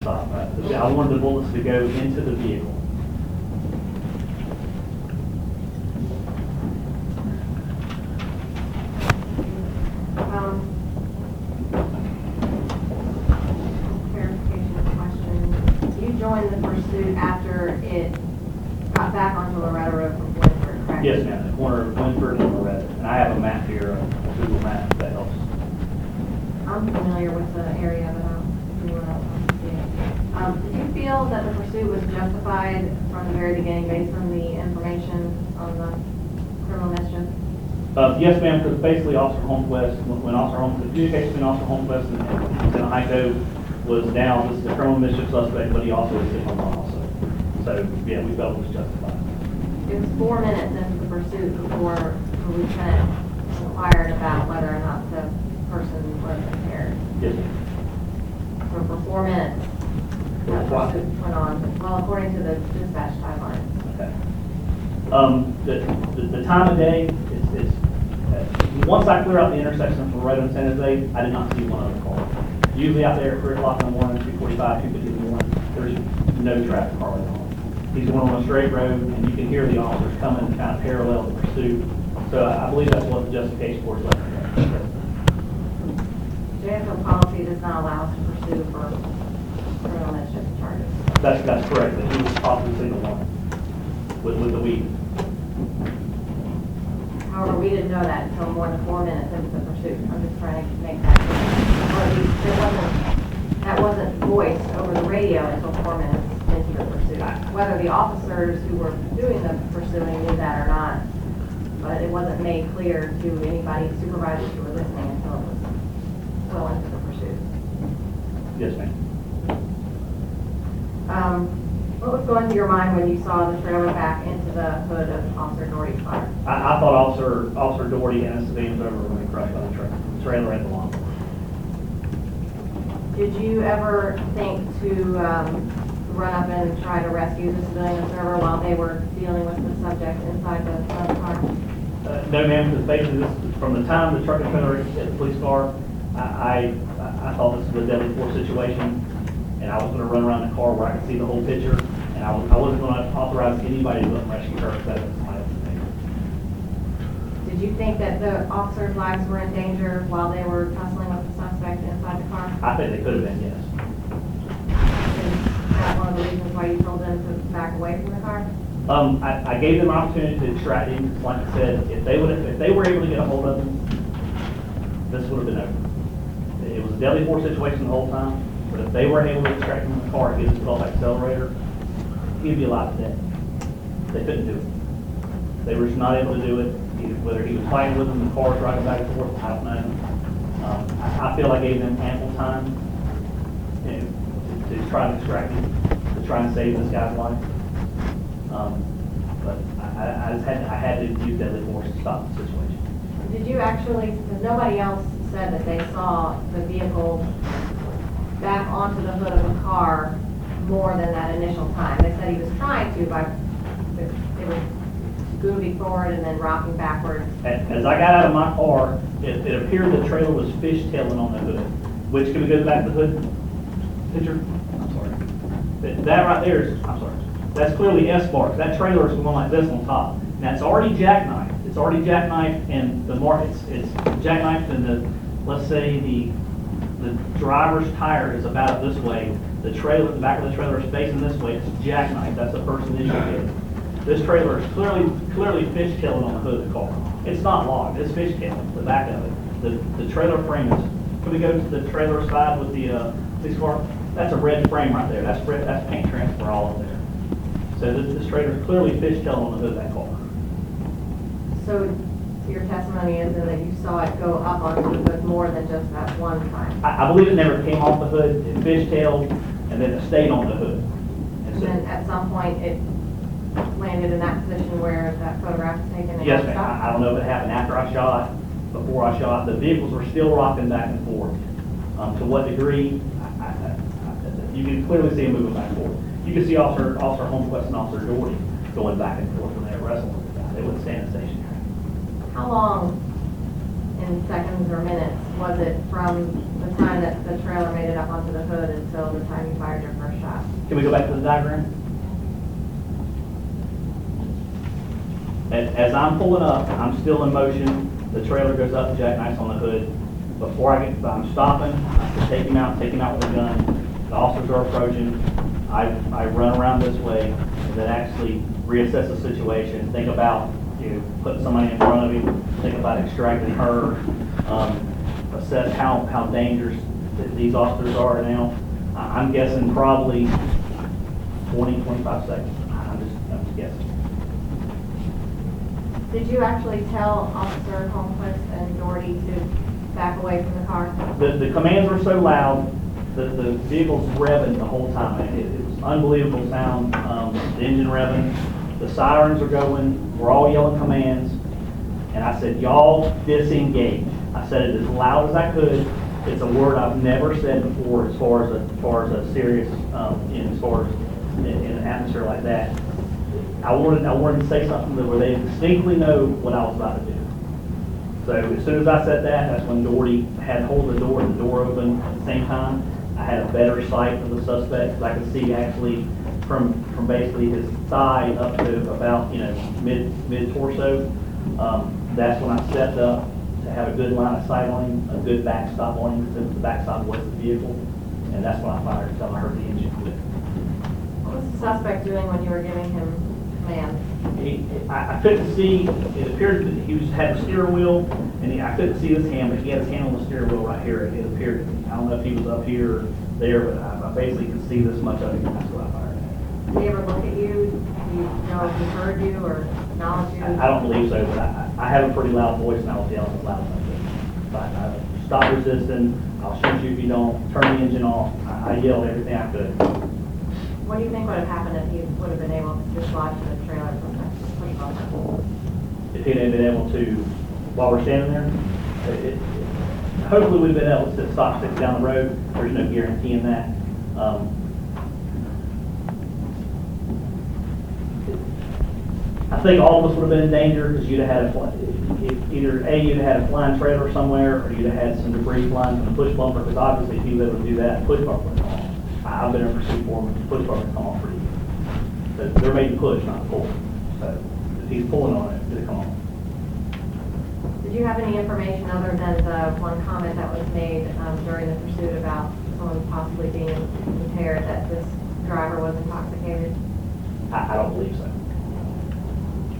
stop. I wanted the bullets to go into the vehicle. Clarification question. You joined the pursuit after it got back onto Loretta Road from Winford, correct? Yes, ma'am, the corner of Winford and Loretta. And I have a map here, a Google map that helps. I'm familiar with the area, but I don't know if anyone else wants to see it. Did you feel that the pursuit was justified from the very beginning based on the information on the criminal mischief? Yes, ma'am, because basically Officer Holmquist, when Officer Holmquist, the communication between Officer Holmquist and Lieutenant Heiko was down, this is a criminal mischief suspect, but he also is sitting on bond also. So, yeah, we felt it was justified. It was 4 minutes into the pursuit before the lieutenant inquired about whether or not the person was impaired. Yes, ma'am. So for 4 minutes, that pursuit went on, well, according to the dispatch timeline. Okay. The time of day is once I clear out the intersection from Loretta and San Jose, I did not see one other car. Usually out there at 3 o'clock in the morning, 3:45, 2:50 in the morning, there's no traffic hardly at all. He's going on a straight road, and you can hear the officers coming kind of parallel the pursuit. So I believe that's what the justification for is left. Jacksonville policy does not allow us to pursue for criminal mischief charges. That's correct. That he was possibly the one with the weed. However, we didn't know that until more than 4 minutes into the pursuit. I'm just trying to make that clear. Or at least that wasn't voiced over the radio until 4 minutes into the pursuit. Whether the officers who were doing the pursuing knew that or not, but it wasn't made clear to anybody, supervisors who were listening until it was well into the pursuit. Yes, ma'am. What was going through your mind when you saw the trailer back into the hood of Officer Doherty's car? I thought Officer Doherty and his civilians over when they crushed by the trailer at the lawn. Did you ever think to run up and try to rescue the civilian observer while they were dealing with the subject inside the car? No, ma'am, because basically this, from the time the truck and trailer hit the police car, I thought this was a deadly force situation, and I was going to run around the car where I could see the whole picture, and I wasn't going to authorize anybody to go and rescue her, because that was my opinion. Did you think that the officers' lives were in danger while they were tussling with the suspect inside the car? I think they could have been, yes. Is that one of the reasons why you told them to back away from the car? I gave them an opportunity to extract him. Like I said, if they were able to get a hold of him, this would have been over. It was a deadly force situation the whole time, but if they were able to extract him from the car and get his 12 accelerator, he'd be alive today. They couldn't do it. They were just not able to do it. Whether he was fighting with them in the car, driving back and forth, I don't know. I feel I gave them ample time, you know, to try to extract him, to try and save this guy's life. But I had to use deadly force to stop the situation. Did you actually, because nobody else said that they saw the vehicle back onto the hood of the car more than that initial time. They said he was trying to it was moving forward and then rocking backwards. As I got out of my car, it appeared the trailer was fishtailing on the hood. Which, can we go back to the hood picture? I'm sorry. That right there is, I'm sorry. That's clearly S-marks. That trailer is going like this on top. Now it's already jackknifed. It's already jackknifed, and the mark it's jackknifed, and the, let's say the driver's tire is about this way. The trailer, the back of the trailer is facing this way. It's jackknifed. That's the first initial hit. This trailer is clearly fishtailing on the hood of the car. It's not locked. It's fishtailing the back of it. The trailer frame is. Can we go to the trailer side with the police car? That's a red frame right there. That's paint transfer all up there. So this trailer is clearly fishtailing on the hood of that car. So your testimony is that you saw it go up onto the hood more than just that one time. I believe it never came off the hood. It fishtailed, and then it stayed on the hood. And then at some point it landed in that position where that photograph was taken. Yes, ma'am. I don't know if it happened after I shot, before I shot. The vehicles were still rocking back and forth. To what degree? You can clearly see them moving back and forth. You can see Officer Holmquist and Officer Doherty going back and forth when they were wrestling with the guy. They wouldn't stand stationary. How long in seconds or minutes was it from the time that the trailer made it up onto the hood until the time you fired your first shot? Can we go back to the diagram? As I'm pulling up, I'm still in motion. The trailer goes up, the jackknife's on the hood. Before I'm stopping, I can take him out with a gun. The officers are approaching. I run around this way and then actually reassess the situation. Think about, putting somebody in front of him. Think about extracting her. Assess how dangerous these officers are now. I'm guessing probably 20, 25 seconds. I'm just guessing. Did you actually tell Officer Holmquist and Doherty to back away from the car? The commands were so loud, the vehicle's revving the whole time. It was unbelievable sound. The engine revving, the sirens are going, we're all yelling commands. And I said, y'all disengage. I said it as loud as I could. It's a word I've never said before as far as a serious, as far as in an atmosphere like that. I wanted to say something where they distinctly know what I was about to do. So as soon as I said that, that's when Doherty had hold of the door and the door opened at the same time. I had a better sight of the suspect because I could see actually from basically his thigh up to about mid torso. That's when I stepped up to have a good line of sight on him, a good backstop on him since the backstop was the vehicle, and that's when I fired until I heard the engine quit. What was the suspect doing when you were giving him commands? I couldn't see. It appeared that he had a steering wheel, and I couldn't see his hand, but he had his hand on the steering wheel right here. It appeared. I don't know if he was up here or there, but I basically could see this much of him, and that's what I fired at. Did he ever look at you? Do you know if he heard you or acknowledged you? I don't believe so, but I have a pretty loud voice, and I was yelling as loud as I could. But I stop resisting. I'll shoot you if you don't. Turn the engine off. I yelled everything I could. What do you think would have happened if he would have been able to dislodge the trailer from the push bumper? If he'd have been able to, while we're standing there, hopefully we'd have been able to stop 6 down the road. There's no guarantee in that. I think all of us would have been in danger because you'd have had you'd have had a flying trailer somewhere, or you'd have had some debris flying from the push bumper. Because obviously, if he was able to do that, the push bumper would come off. I've been in pursuit for him. The push bumper come off pretty easy. But they're made to push, not to pull. So if he's pulling on it, it'll come off. Did you have any information other than the one comment that was made during the pursuit about someone possibly being impaired, that this driver was intoxicated? I don't believe so.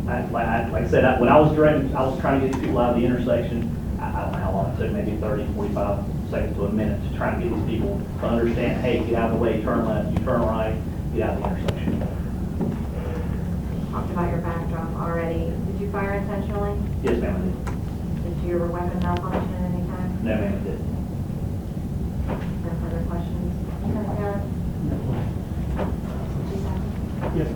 Like I said, when I was directing, I was trying to get these people out of the intersection. I don't know how long it took, maybe 30, 45 seconds to a minute to try to get these people to understand, hey, get out of the way, turn left, you turn right, get out of the intersection. Talked about your backdrop already. Did you fire intentionally? Yes, ma'am, I Did your weapon malfunction at any time? did. No, ma'am, I did. No further questions? Lieutenant Taylor? Yes.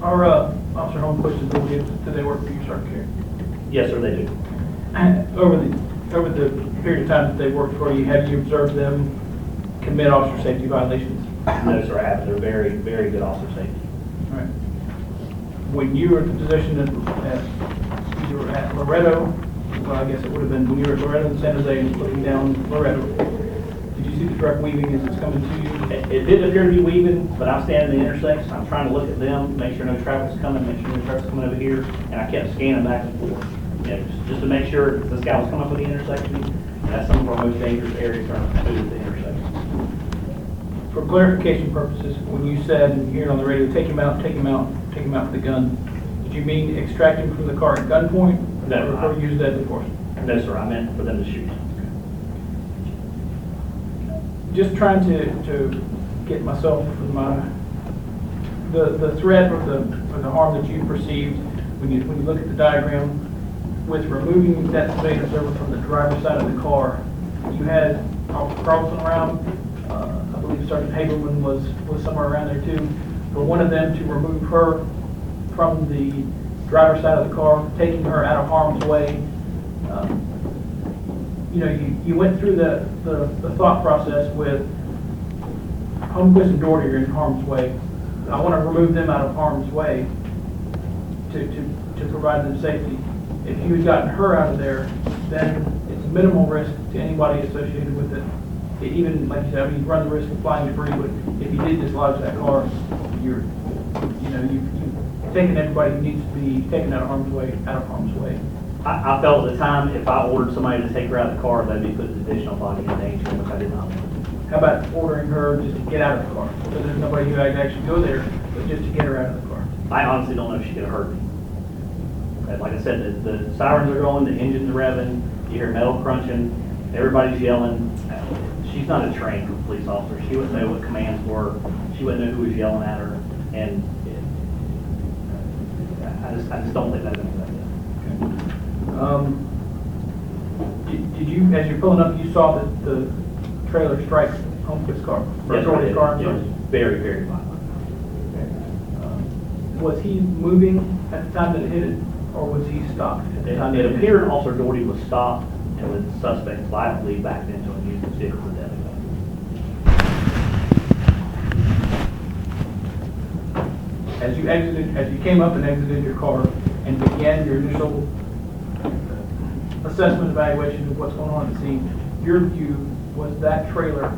Our Officer Holmquist and Doherty, do they work for you, Sergeant Carey? Yes, sir, they do. Over the period of time that they worked for you, have you observed them commit officer safety violations? No, sir, I haven't. They're very, very good officer safety. All right. When you were at the position you were at Loretto, well, I guess it would have been when you were at Loretto and San Jose and looking down Loretto, did you see the truck weaving as it's coming to you? It didn't appear to be weaving, but I'm standing in the intersection. I'm trying to look at them, make sure no traffic's coming, make sure no traffic's coming over here, and I kept scanning back and forth. Just to make sure that this guy was coming up with the intersection, and that's some of our most dangerous areas during the intersection. For clarification purposes, when you said, and you hear it on the radio, take him out, take him out, take him out with the gun, did you mean extract him from the car at gunpoint? No, Or use that as enforcement? No, sir, I meant for them to shoot. Just trying to get myself the threat or the harm that you perceived when you look at the diagram with removing that civilian observer from the driver's side of the car. You had Officer Carlson around. I believe Sergeant Haberman was somewhere around there too. For one of them to remove her from the driver's side of the car, taking her out of harm's way. You went through the thought process with Holmquist and Doherty are in harm's way. I want to remove them out of harm's way. to provide them safety. If you had gotten her out of there, then it's minimal risk to anybody associated with it. Even, like you said, I mean, you run the risk of flying debris, but if you did dislodge that car, you've taken everybody who needs to be taken out of harm's way. I felt at the time, if I ordered somebody to take her out of the car, that'd be putting additional body in danger, which I did not want. How about ordering her just to get out of the car? So there's nobody who had to actually go there, but just to get her out of the car. I honestly don't know if she could have hurt me. But like I said, the sirens are going, the engines are revving, you hear metal crunching, everybody's yelling. She's not a trained police officer. She wouldn't know what commands were. She wouldn't know who was yelling at her. And I just don't think that's going to be Did you, as you're pulling up, you saw that the trailer strike Holmquist's car? Yes, Or I his did. car? It was very, very violent. Was he moving at the time that it hit it, or was he stopped at the time? It appeared Officer Doherty was stopped, and the suspect violently backed into and used his vehicle for deadly weapon. As you came up and exited your car and began your initial assessment evaluation of what's going on at the scene, your view was that trailer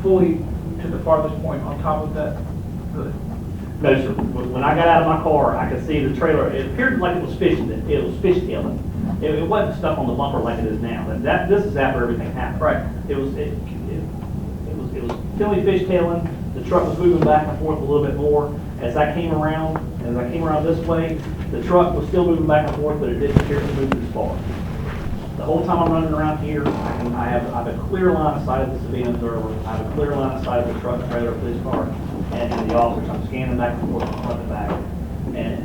fully to the farthest point on top of that hood? No, sir. When I got out of my car, I could see the trailer. It appeared like it was fishtailing. It wasn't stuck on the bumper like it is now. This is after everything happened. Right. It was filling fishtailing. The truck was moving back and forth a little bit more. As I came around this way, the truck was still moving back and forth, but it didn't appear to move as far. The whole time I'm running around here, I have a clear line of sight of the civilian observer. I have a clear line of sight of the truck, trailer, police car, and the officers. I'm scanning back and forth from front to back, and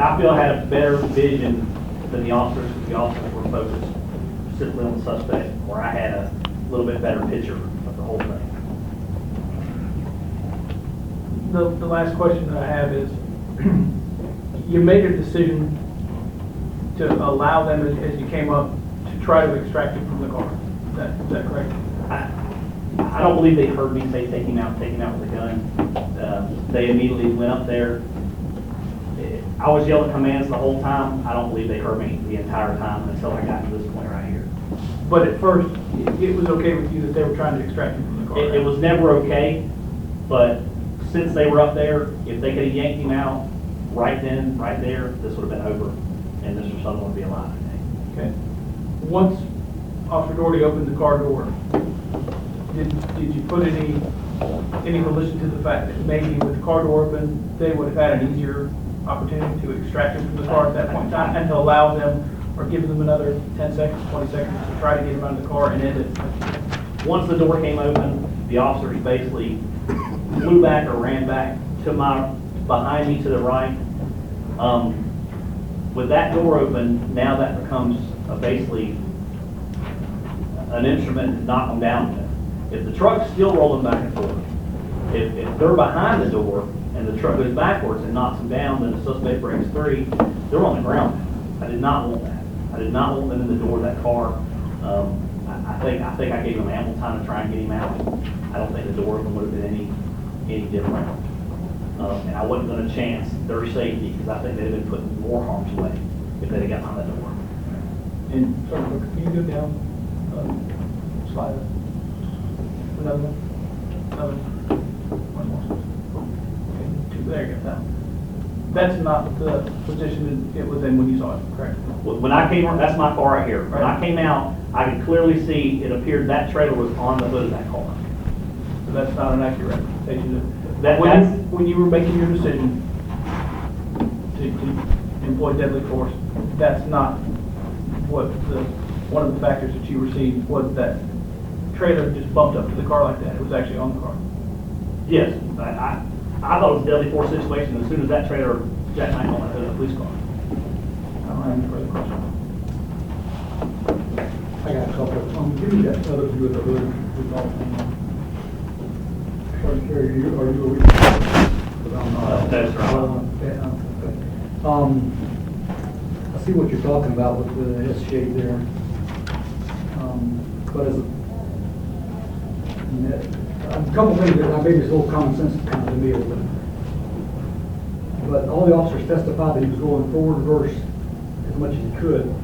I feel I had a better vision than the officers, because the officers were focused specifically on the suspect, where I had a little bit better picture of the whole thing. The last question that I have is, you made a decision to allow them, as you came up, to try to extract him from the car. Is that correct? I don't believe they heard me say take him out with a gun. They immediately went up there. I was yelling commands the whole time. I don't believe they heard me the entire time until I got to this point right here. But at first, it was okay with you that they were trying to extract him from the car? It was never okay, but since they were up there, if they could have yanked him out right then, right there, this would have been over, and Mr. Southerland would be alive today. Okay. Once Officer Doherty opened the car door, did you put any relation to the fact that maybe with the car door open, they would have had an easier opportunity to extract him from the car at that point in time, and to allow them, or give them another 10 seconds, 20 seconds to try to get him out of the car and end it? Once the door came open, the officers basically flew back or ran back to behind me to the right. With that door open, now that becomes basically an instrument to knock them down with. If the truck's still rolling back and forth, if they're behind the door and the truck goes backwards and knocks them down, then the suspect breaks free, they're on the ground. I did not want that. I did not want them in the door of that car. I think I gave them ample time to try and get him out. I don't think the door open would have been any different. And I wasn't going to chance their safety, because I think they'd have been put in more harm's way if they'd have got behind that door. And, sorry, can you go down, slide it? Another one? One more. Okay, two, there you go, that's not the position it was in when you saw it, correct? When I came, that's my car right here. When I came out, I could clearly see it appeared that trailer was on the hood of that car. So that's not an accurate representation. That's When you were making your decision to employ deadly force, that's not what one of the factors that you received was that trailer just bumped up to the car like that. It was actually on the car. Yes, I thought it was a deadly force situation as soon as that trailer jackknifed on the police car. I don't have any further questions. I got a couple. Give me that other view of the hood. Are you a witness? No, sir. I see what you're talking about with the S shape there. But as a couple things that maybe it's a little common sense kind of to me. but all the officers testified that he was going forward, reverse, as much as he could.